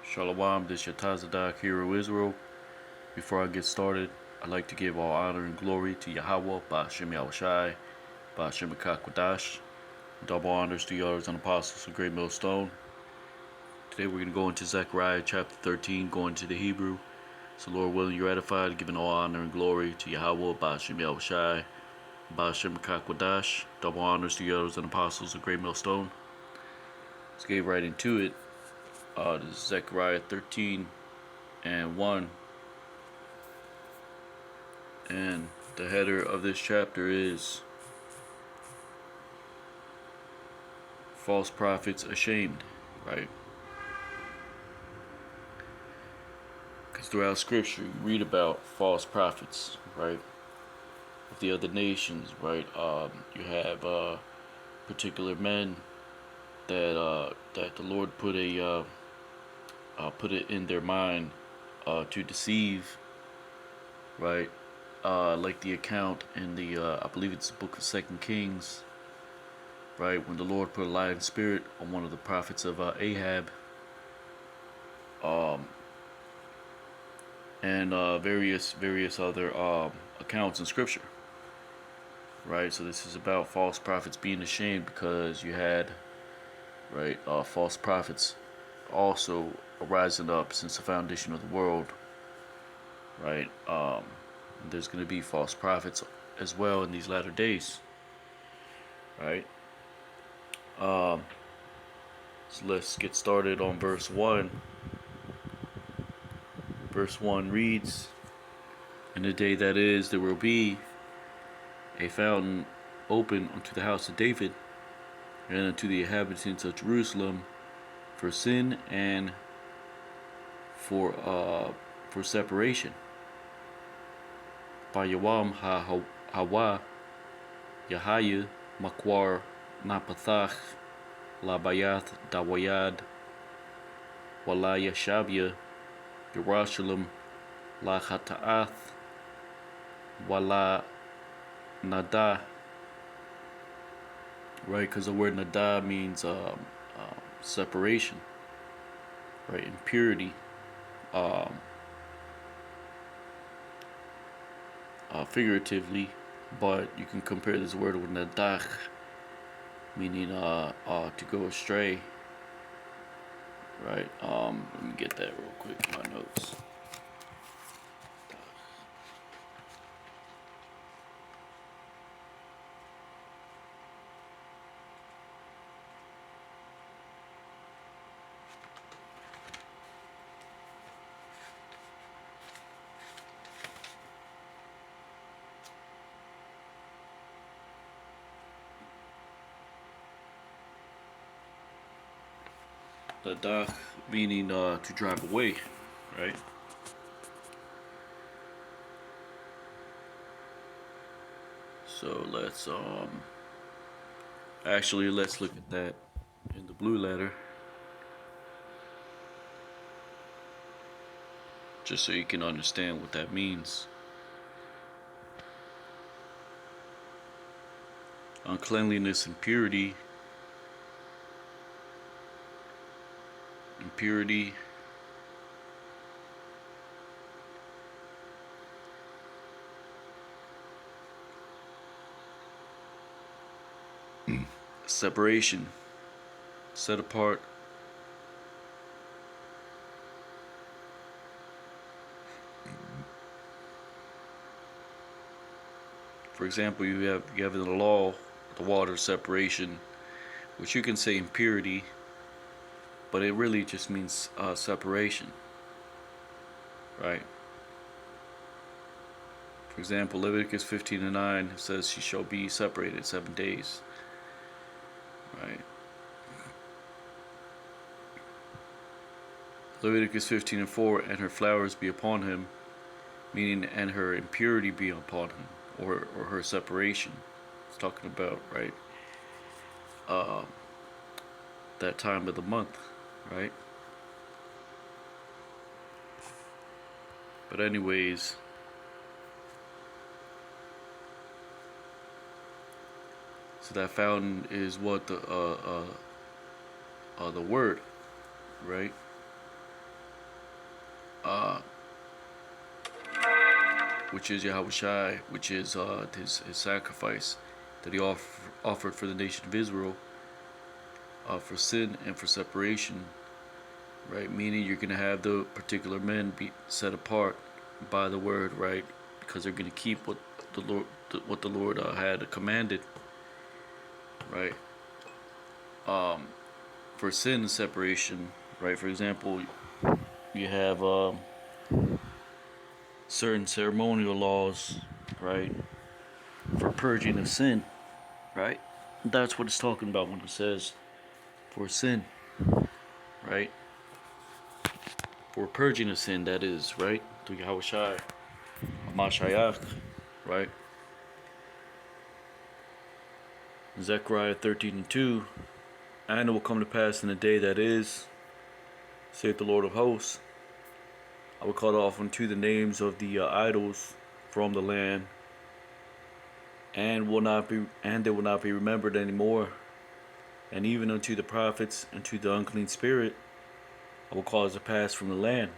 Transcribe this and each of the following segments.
Shalom, this is Yatazadak, Hero Israel. Before I get started, I'd like to give all honor and glory to Yahweh, Ba'ashem Yahushai, Ba'ashem Akakwadash. Double honors to the elders and apostles of Great Millstone. Today we're going to go into Zechariah chapter 13, going to the Hebrew. So Lord willing, you're edified, giving all honor and glory to Yahweh, Ba'ashem Yahushai, Ba'ashem Akakwadash. Double honors to the elders and apostles of Great Millstone. Let's get right into it. This is Zechariah 13 and 1. And the header of this chapter is False Prophets Ashamed, right? Because throughout Scripture you read about false prophets, right? Of the other nations, right? You have particular men that the Lord put it in their mind to deceive, right? Like the account in the I believe it's the book of 2 Kings, right, when the Lord put a lying spirit on one of the prophets of Ahab, and various other accounts in Scripture, right? So this is about false prophets being ashamed because you had, right, false prophets also rising up since the foundation of the world, right? There's going to be false prophets as well in these latter days, right? So let's get started on verse 1. Verse 1 reads, "In the day that is, there will be a fountain open unto the house of David, and unto the inhabitants of Jerusalem, for sin and for separation. Bayawam hawa Yahaya makwar napathach labayat dawayad wala yashabya Yerushalayim la hata'ath wala nada." Right, because the word nada means separation, right, impurity, figuratively, but you can compare this word with nadach, meaning to go astray, right? Let me get that real quick in my notes. Nadach meaning to drive away, right? So let's let's look at that in the blue letter, just so you can understand what that means. Uncleanliness and purity. Impurity, separation, set apart, for example, you have in the law the water separation, which you can say impurity, but it really just means separation, right? For example, Leviticus 15:9 says she shall be separated 7 days, right? Leviticus 15:4, "and her flowers be upon him," meaning and her impurity be upon him, or her separation. It's talking about, right, that time of the month, right? But anyways, so that fountain is what the word, right? which is Yahushai, which is his sacrifice that he offered for the nation of Israel, for sin and for separation, right? Meaning you're going to have the particular men be set apart by the word, right? Because they're going to keep what the Lord had commanded, right? For sin and separation, right? For example, you have certain ceremonial laws, right, for purging of sin, right? That's what it's talking about when it says for sin, right? For purging of sin, that is, right? To Yahushai, Mashiach, right? Zechariah 13:2, and it will come to pass in the day that is, saith the Lord of hosts, I will cut off unto the names of the idols from the land, and they will not be remembered anymore. And even unto the prophets and to the unclean spirit, I will cause to pass from the land.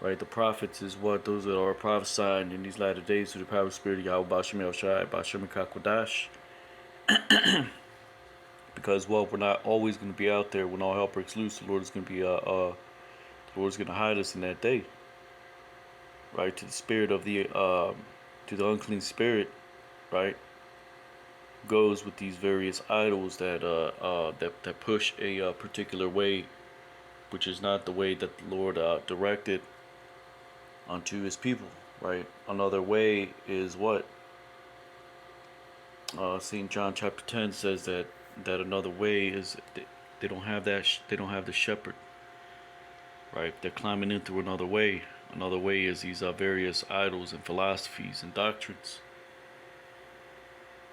Right, the prophets is what those that are prophesying in these latter days through the power of the Spirit of Yahweh Bashem Shai, Bashem Kakwadash. Because we're not always going to be out there when all hell breaks loose. The Lord is going to be the Lord is going to hide us in that day. Right, to the spirit of the to the unclean spirit, right, goes with these various idols that that push a particular way, which is not the way that the Lord directed unto his people, right? Another way is what St. John chapter 10 says that another way is they don't have that they don't have the shepherd, right? They're climbing in through another way. Another way is these various idols and philosophies and doctrines,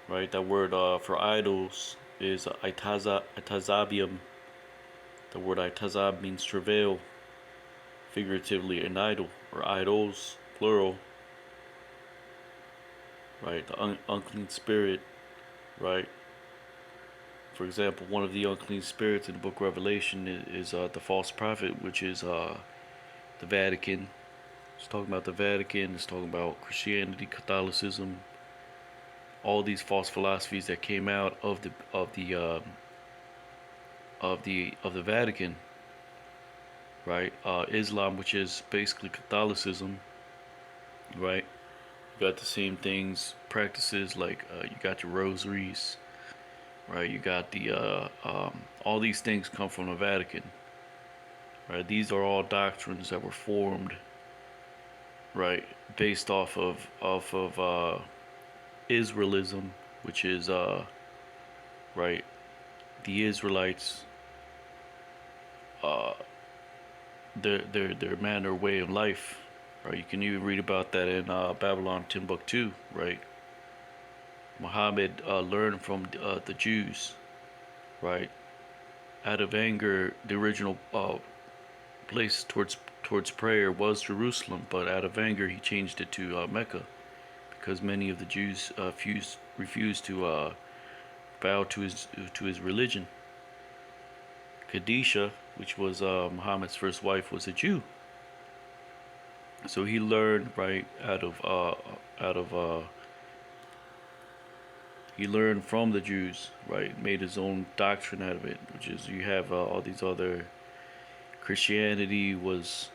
right? That word for idols is itazabium. The word itazab means travail, figuratively an idol, or idols, plural, right? The unclean spirit, right? For example, one of the unclean spirits in the book of Revelation is the false prophet, which is the Vatican. It's talking about the Vatican. It's talking about Christianity, Catholicism, all these false philosophies that came out of the Vatican, right? Islam, which is basically Catholicism, right? You got the same things, practices like you got your rosaries, right? You got the all these things come from the Vatican, right? These are all doctrines that were formed, right, based off of Israelism, which is right, the Israelites, their manner, way of life, right? You can even read about that in Babylon Timbuktu, right? Muhammad learned from the Jews, right? Out of anger, the original place towards prayer was Jerusalem, but out of anger he changed it to Mecca, because many of the Jews refused to bow to his religion. Khadijah, which was Muhammad's first wife, was a Jew. So he learned, right, he learned from the Jews, right, made his own doctrine out of it, which is you have all these other. Christianity was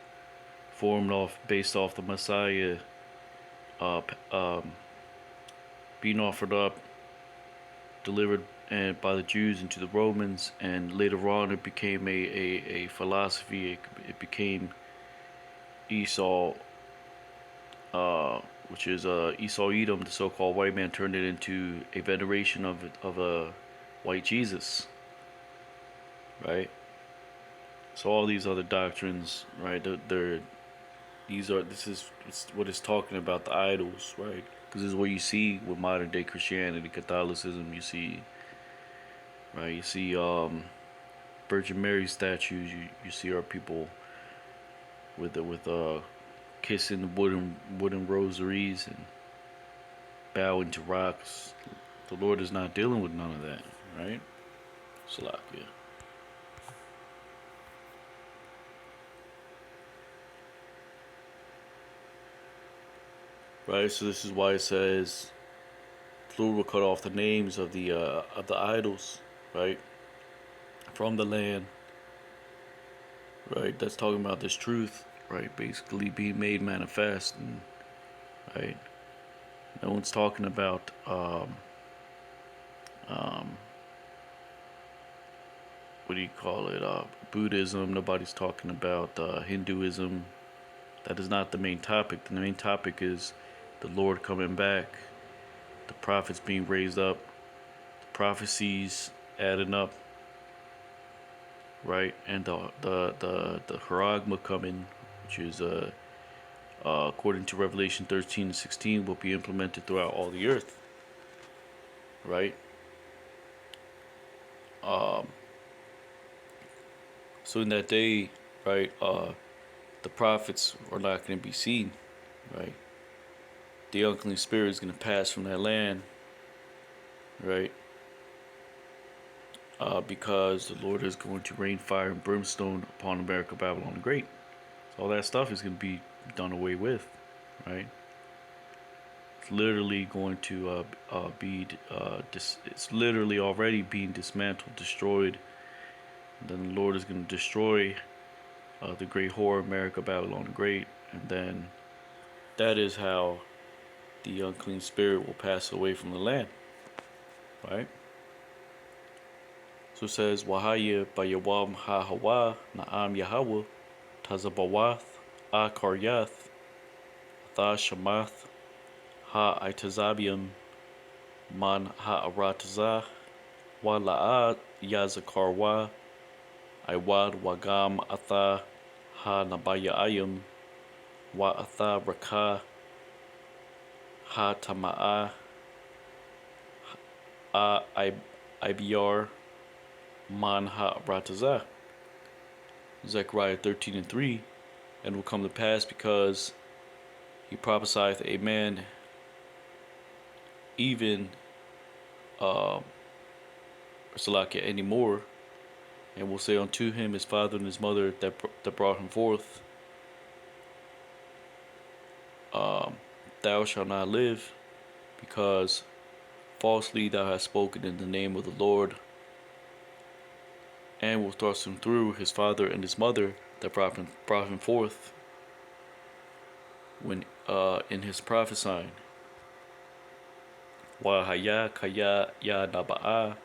formed based off the Messiah uh, being offered up, delivered by the Jews into the Romans, and later on it became a philosophy. It became Esau, which is Esau Edom, the so-called white man, turned it into a veneration of a white Jesus, right? So all these other doctrines, right? This is what it's talking about, the idols, right? Because this is what you see with modern day Christianity, Catholicism. You see, right? You see Virgin Mary statues. You see our people with kissing the wooden rosaries and bowing to rocks. The Lord is not dealing with none of that, right? Salakia. right? So this is why it says the Lord will cut off the names of the idols, right, from the land, right? That's talking about this truth, right? Basically being made manifest, and right. No one's talking about um, what do you call it? Buddhism. Nobody's talking about Hinduism. That is not the main topic. The main topic is the Lord coming back, the prophets being raised up, the prophecies adding up, right? And the charagma coming, which is according to Revelation 13 and 16, will be implemented throughout all the earth, right? Um, so in that day, right, the prophets are not going to be seen, right? The unclean spirit is going to pass from that land, right? Because the Lord is going to rain fire and brimstone upon America, Babylon the Great. So all that stuff is going to be done away with, right? It's literally going to it's literally already being dismantled, destroyed. And then the Lord is going to destroy the great whore, America, Babylon the Great. And then that is how the unclean spirit will pass away from the land, right? So it says, Wahaya Bayawam Ha Hawa Naam Yahweh Tazabawath A Karyath Tha Shamath Ha Itazabium Man Ha Aratazah Wa La'a Yazakarwa Iwad Wagam Atha Ha Nabayayim Wa Atha Raka Ha Tama'a A Ibiar Man Ha Aratazah. Zechariah 13 and 3. And will come to pass because he prophesieth a man, even Salakia anymore, and will say unto him his father and his mother that brought him forth, thou shalt not live, because falsely thou hast spoken in the name of the Lord, and will thrust him through his father and his mother that brought him forth when in his prophesying. Wa haya kaya ya naba'a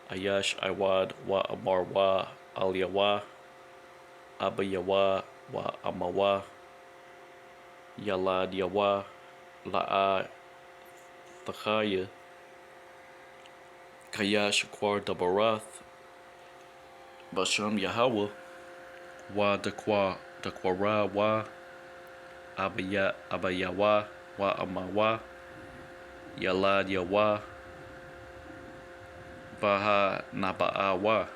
ayash iwad wa amar wa aliyawa abayawa wa amawa yalad yawa la'a thachaya kaya shakwar dabarath basham Yahweh wa dakwara wa abayawa wa amawa yalad yawa baha naba'awa.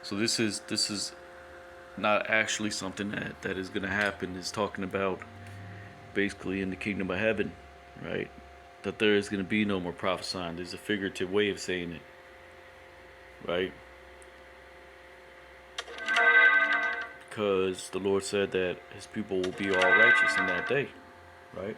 So this is not actually something that is going to happen. It's talking about basically in the kingdom of heaven, right? That there is going to be no more prophesying. There's a figurative way of saying it, right? Because the Lord said that his people will be all righteous in that day, right?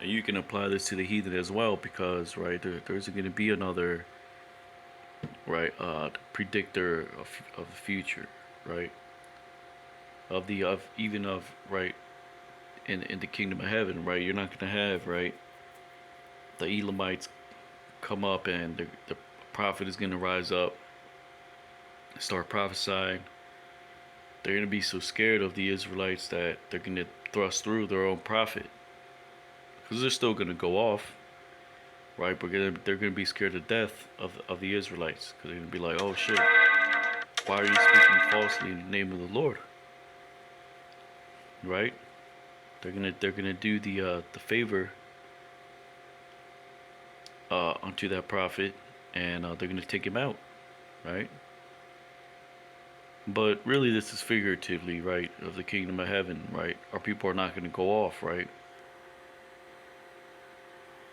And you can apply this to the heathen as well, because right there's going to be another right predictor of the future, right? Of even of right in the kingdom of heaven, right? You're not going to have right the Elamites come up, and the prophet is going to rise up and start prophesying. They're going to be so scared of the Israelites that they're going to thrust through their own prophet, because they're still going to go off, right? But they're going to be scared to death of the Israelites, because they're going to be like, oh shit, why are you speaking falsely in the name of the Lord, right? They're gonna do the favor unto that prophet, and they're gonna take him out, right? But really, this is figuratively, right, of the kingdom of heaven, right? Our people are not gonna go off, right?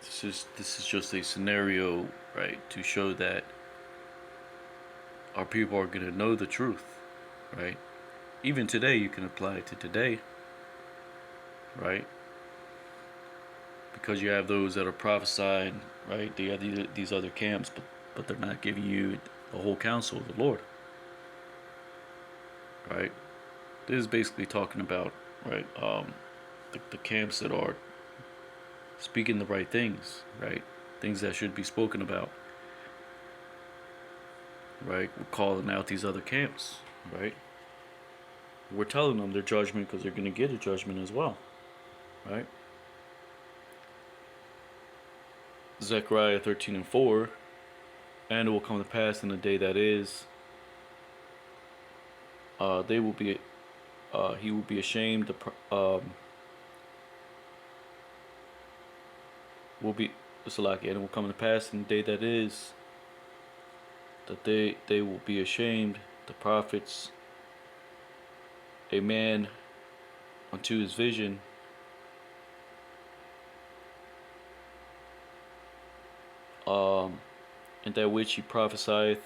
This is just a scenario, right, to show that our people are going to know the truth, right? Even today, you can apply it to today, right? Because you have those that are prophesying, right? They have these other camps, but they're not giving you the whole counsel of the Lord, right? This is basically talking about, right, the camps that are speaking the right things, right? Things that should be spoken about, right? We're calling out these other camps, right? We're telling them their judgment because they're going to get a judgment as well, right? Zechariah 13:4, and it will come to pass in the day that is, they will be, he will be ashamed. Will be Salaki, and it will come to pass in the day that is, that they will be ashamed, the prophets, a man unto his vision, and that which he prophesieth,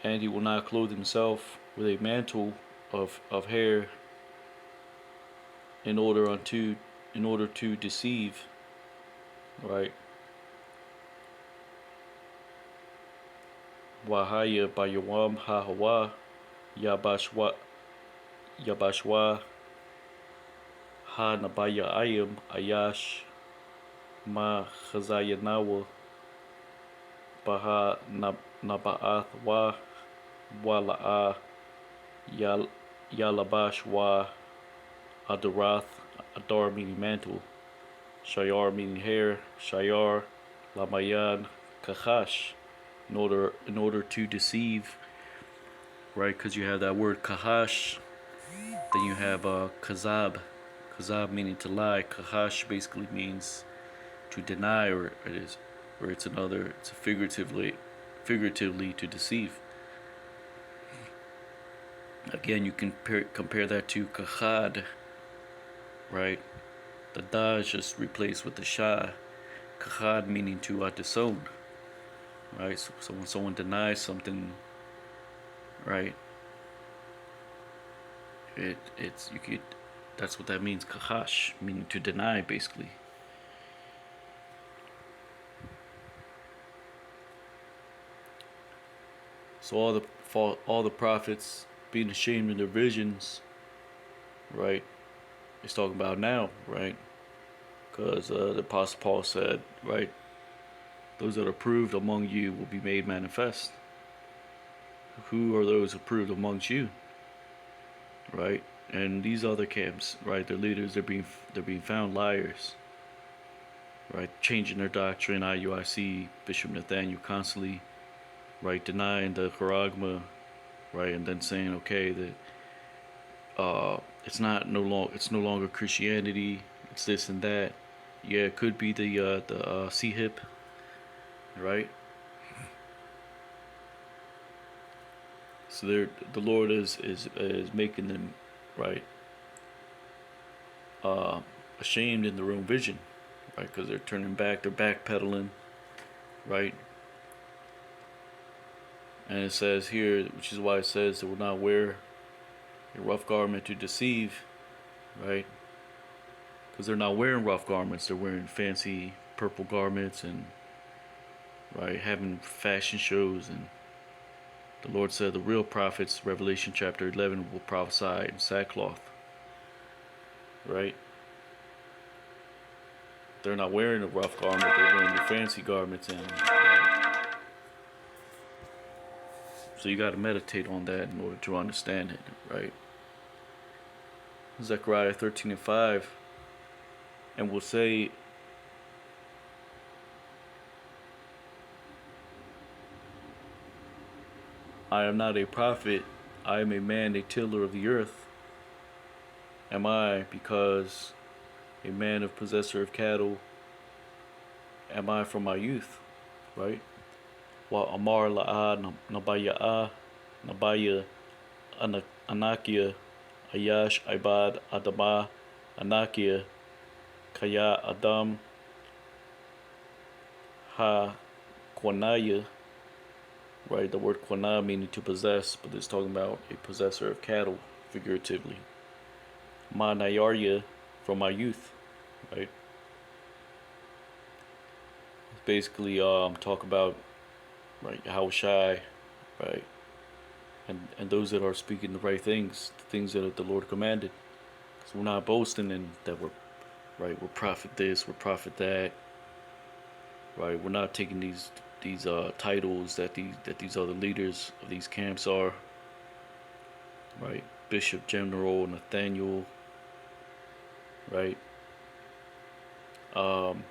and he will not clothe himself with a mantle of hair in order to deceive, right? Wahaya Bayawam Hahawa Yabashwa Ha Nabaya Ayam Ayash Ma Khazayanawa Baha Nabaath Wala'a Yalabash Adarath, Adar meaning mantle, Shayar meaning hair, Shayar, Lamayan, Kachash, in order to deceive, right? Because you have that word Kahash, then you have Kazab, meaning to lie. Kahash basically means to deny, or it's figuratively to deceive. Again, you can compare that to Kahad, right? The da is just replaced with the sha. Kahad meaning to disown, right? So when someone denies something, right? That's what that means. Kahash, meaning to deny, basically. So all the prophets being ashamed of their visions, right? It's talking about now, right? Because the Apostle Paul said, right, those that are proved among you will be made manifest. Who are those approved amongst you, right? And these other camps, right, their leaders, they're being found liars, right? Changing their doctrine. IUIC Bishop Nathaniel constantly, right, denying the charagma, right, and then saying, okay, that it's no longer Christianity. It's this and that. Yeah, it could be the C-hip, right? So the Lord is making them, right, ashamed in their own vision, right? Because they're turning back, they're backpedaling, right? And it says here, which is why it says they will not wear a rough garment to deceive, right? Because they're not wearing rough garments, they're wearing fancy purple garments and, right, having fashion shows. And the Lord said the real prophets, Revelation chapter 11, will prophesy in sackcloth, right? They're not wearing a rough garment, they're wearing the fancy garments. And right? So you got to meditate on that in order to understand it, right? Zechariah 13:5, and will say, I am not a prophet, I am a man, a tiller of the earth. Am I, because a man of possessor of cattle, am I from my youth, right? Wa amar la'a nabaya anakia ayash ibad adama anakia kaya adam ha kwanaya right? The word quana meaning to possess, but it's talking about a possessor of cattle, figuratively. Ma nayarya, from my youth, right? Basically, talk about, right, how shy, right, and those that are speaking the right things, the things that the Lord commanded. So we're not boasting in that we're prophet this, we're prophet that, right? We're not taking these titles that these other leaders of these camps are, right? Bishop General Nathaniel, right? Um,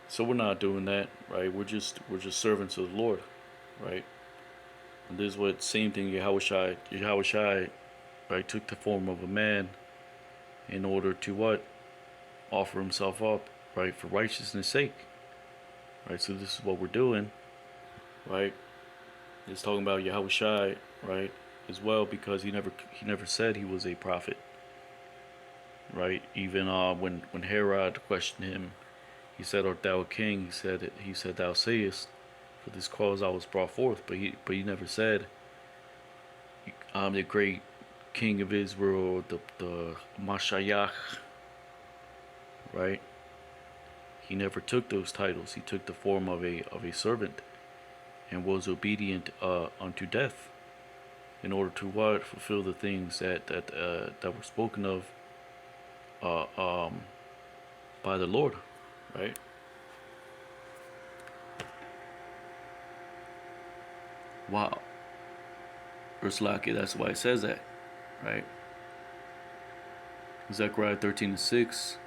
so we're not doing that, right? We're just servants of the Lord, right? And this is what same thing Yahushai, right, took the form of a man in order to what? Offer himself up, right, for righteousness' sake. Right, so this is what we're doing, right? It's talking about Yahushai, right, as well, because he never said he was a prophet, right? Even when Herod questioned him, he said, "Art thou a king?" He said, "Thou sayest, for this cause I was brought forth." But he never said, "I'm the great king of Israel, the Mashiach," right? He never took those titles. He took the form of a servant and was obedient unto death, in order to what? Fulfill the things that were spoken of uh, um, by the Lord, right? Wow, verse Laki, that's why it says that, right? Zechariah 13:6.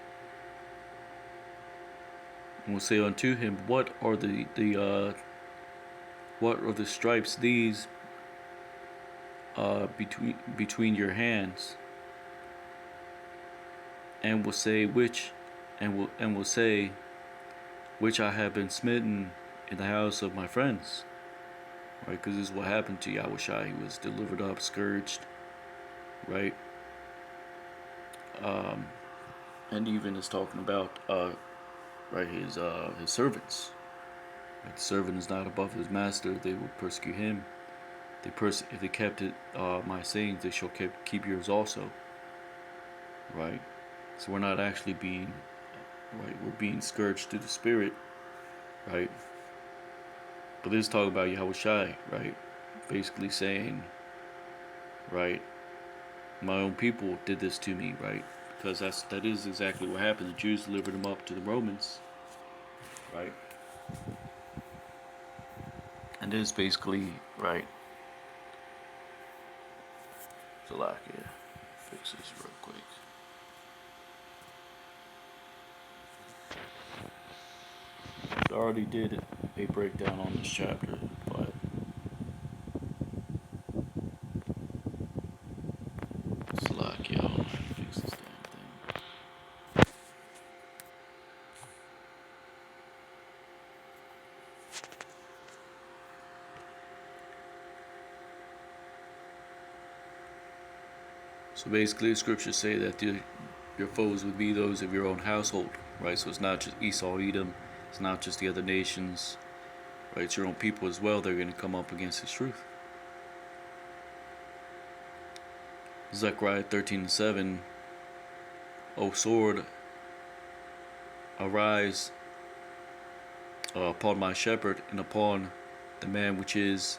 And will say unto him, what are the stripes these between your hands? And will say will say, which I have been smitten in the house of my friends, right? Because this is what happened to Yahushua. He was delivered up, scourged, right? Um, and even is talking about right, his servants. Right? The servant is not above his master; they will persecute him. If they kept it my sayings, they shall keep yours also, right? So we're not actually being, right, we're being scourged through the spirit, right? But this is talking about Yahushai, right? Basically saying, right, my own people did this to me, right? Because that is exactly what happened. The Jews delivered him up to the Romans, right? And this is basically, right, Salakia. Fix this real quick. I already did a breakdown on this chapter, but Salakia, I don't know how to fix this damn thing. So basically, the scriptures say that your foes would be those of your own household, right? So it's not just Esau, Edom, it's not just the other nations, right? It's your own people as well. They're going to come up against His truth. Zechariah 13:7. O sword, arise upon my shepherd and upon the man which is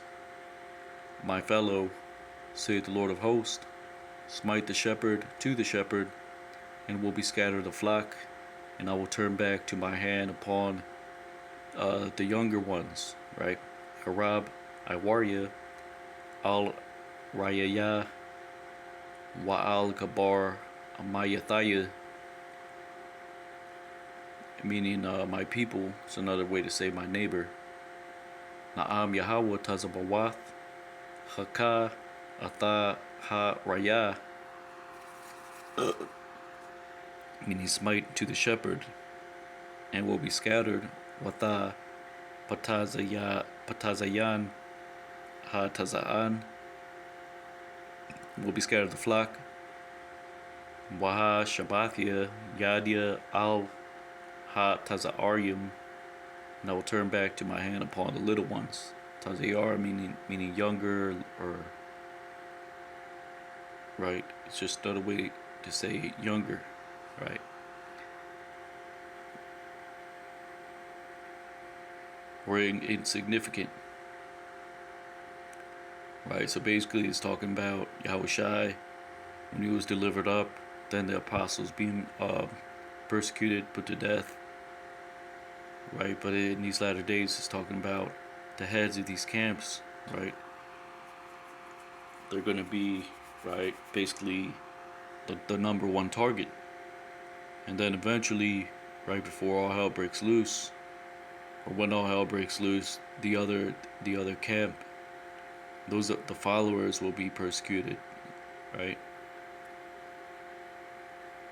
my fellow, saith the Lord of hosts. Smite the shepherd to the shepherd, and will be scattered the flock, and I will turn back to my hand upon the younger ones, right? Harab, Iwaria, Al Rayaya, Wa'al Kabar, Amayathaya, meaning my people. It's another way to say my neighbor. Na'am Yahweh Tazabawath, Haka, Atha Ha Raya, meaning smite to the shepherd, and will be scattered. Watha Patazayan Ha Tazaan, will be scattered the flock. Waha Shabbathia Yadia Al Ha Tazaaryum, and I will turn back to my hand upon the little ones. Tazayar meaning younger, or right. It's just another way to say younger, right? Or insignificant, right? So basically, it's talking about Yahushai when he was delivered up, then the apostles being persecuted, put to death, right? But in these latter days, it's talking about the heads of these camps, right? They're going to be, right, basically the number one target. And then eventually, right before all hell breaks loose, or when all hell breaks loose, the other camp, those the followers will be persecuted, right?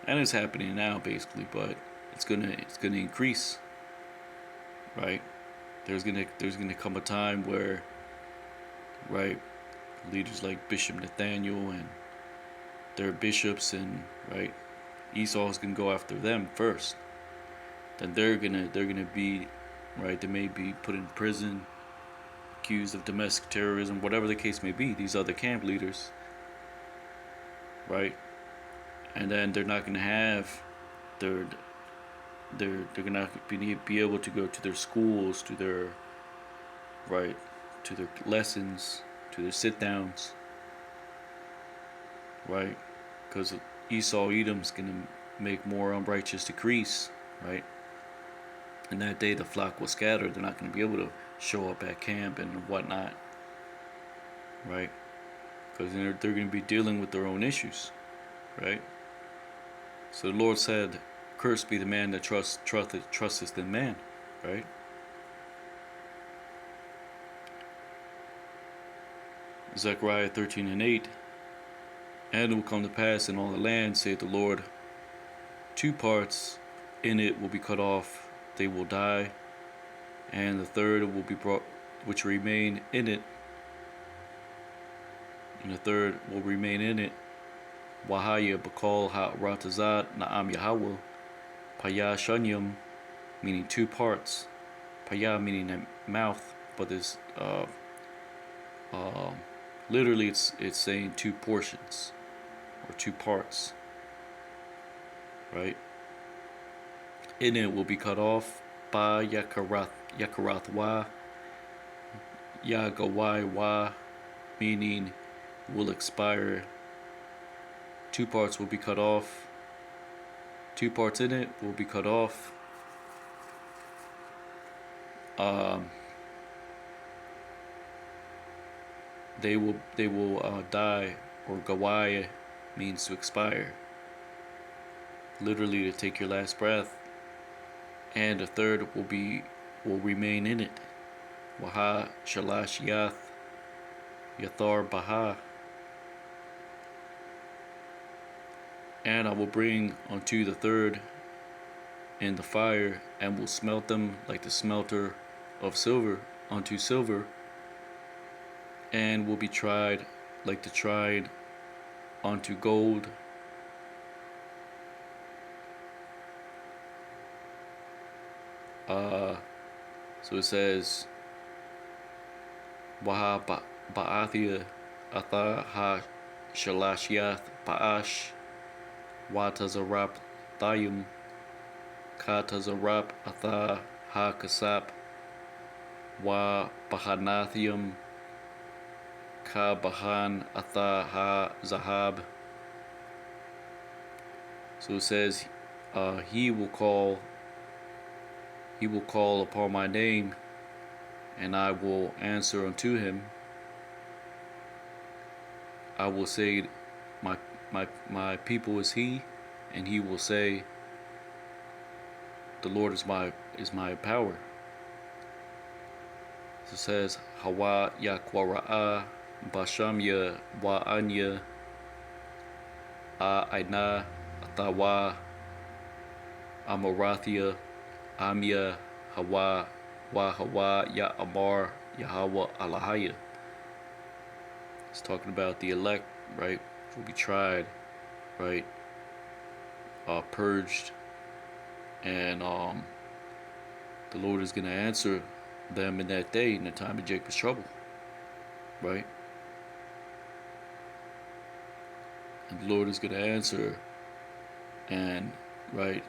And it's happening now, basically, but it's gonna increase, right? There's gonna come a time where, right, leaders like Bishop Nathaniel and their bishops, and right, Esau's gonna go after them first. Then they're gonna be, right, they may be put in prison, accused of domestic terrorism, whatever the case may be. These other camp leaders, right, and then they're not gonna have their they're gonna be able to go to their schools, to their, right, to their lessons, to their sit downs, right, because Esau Edom's gonna make more unrighteous decrees, right. And that day the flock will scatter. They're not going to be able to show up at camp and whatnot, right? Because they're going to be dealing with their own issues, right? So the Lord said, "Cursed be the man that trusteth in man," right? Zechariah 13:8. And it will come to pass in all the land, saith the Lord, 2 parts in it will be cut off, they will die, and the third will be brought, which remain in it, and the third will remain in it. Wahaya bakal ha ratazat naam Yahweh, paya shanyam, meaning 2 parts, paya meaning a mouth, but this literally it's saying 2 portions or 2 parts, right? In it will be cut off. Ba yakarath wa yagawai wa, meaning will expire. 2 parts will be cut off. 2 parts in it will be cut off. They will die, or gawai means to expire, literally to take your last breath. And a third will remain in it. Waha shalash yath yathar baha. And I will bring unto the third in the fire, and will smelt them like the smelter of silver unto silver, and will be tried like the tried unto gold. So it says, Waha ba'athia atha ha shalashiath ba'ash wa tazarap thayum ka tazarap atha ha kasap wa bahanathium ka bahan atha ha zahab. So it says, he will call upon my name, and I will answer unto him. I will say, my people is he, and he will say, the Lord is my power. So it says, Hawa yakwara'a bashamya wa anya a aina atawa amorathia Amya Hawa Wa Hawa Ya Amar Yahweh Alahaya. It's talking about the elect, right? Will be tried, right? Purged, and The Lord is going to answer them in that day, in the time of Jacob's trouble, right? And the Lord is going to answer, and, right,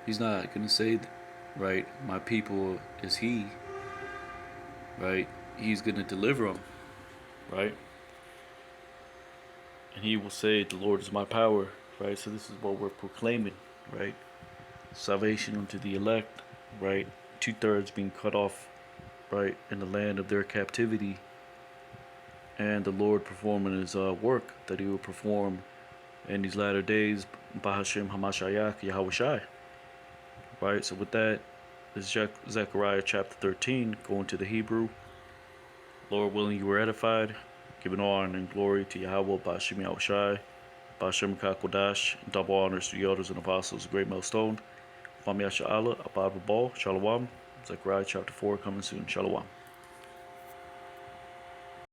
he's not going to say, right, my people is he, right? He's going to deliver them, right? And he will say, the Lord is my power, right? So this is what we're proclaiming, right? Salvation unto the elect, right? 2/3 being cut off, right, in the land of their captivity, and the Lord performing his work that he will perform in these latter days, Bahashim Hamashayak Yahushai. Right, so with that, this is Zechariah chapter 13, going to the Hebrew. Lord willing, you were edified, giving honor and glory to Yahweh, Bahashim Yahushai, Bahashim Kakodash, double honors to the elders and apostles, a great millstone. Fam Yasha Allah, Abad Babal, Shalom. Zechariah chapter 4 coming soon. Shalom.